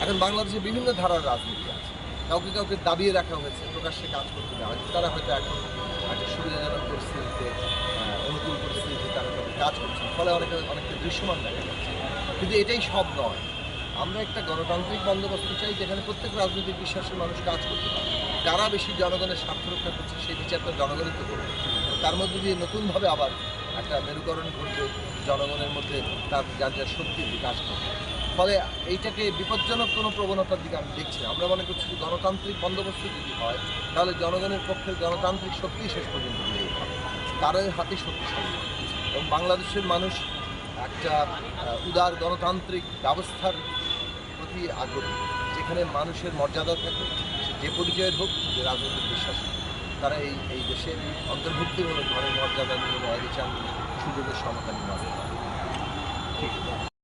এখন বাংলাদেশে বিভিন্ন ধারার রাজনীতি আছে, কাউকে কাউকে দাবিয়ে রাখা হয়েছে, প্রকাশ্যে কাজ করতে দেওয়া হয়েছে, তারা হয়তো এখন একটা সুবিধাজনক পরিস্থিতিতে, অনুকূল পরিস্থিতিতে তারা কাজ করছেন, ফলে অনেকটা দৃশ্যমান দেখা যাচ্ছে। কিন্তু এটাই সব নয়। আমরা একটা গণতান্ত্রিক বন্দোবস্ত চাই যেখানে প্রত্যেক রাজনৈতিক বিশ্বাসের মানুষ কাজ করতে পারে। কারা বেশি জনগণের স্বার্থ রক্ষা করছে সেই বিচারটা জনগণই তো করবে। তার মধ্যে দিয়ে নতুনভাবে আবার একটা মেরুকরণ ঘটবে, জনগণের মধ্যে তার যার যার শক্তির বিকাশ করবে। ফলে এইটাকে বিপজ্জনক কোনো প্রবণতার দিকে আমি দেখছি না। আমরা মনে করছি যে গণতান্ত্রিক বন্দোবস্ত যদি হয় তাহলে জনগণের পক্ষে গণতান্ত্রিক শক্তি শেষ পর্যন্ত বিজয়ী হবে, তারই হাতে শক্তিশালী। এবং বাংলাদেশের মানুষ একটা উদার গণতান্ত্রিক ব্যবস্থার প্রতি আগ্রহী, যেখানে মানুষের মর্যাদা থাকে, যে পরিচয়ের হোক, যে রাজনৈতিক বিশ্বাস হোক, তারা এই দেশে অন্তর্ভুক্তিমূলক ঘরের মর্যাদা নিয়ে, ন্যায় বিচার নিয়ে, সুযোগের সমাধান নিয়ে আসতে পারে। ঠিক আছে।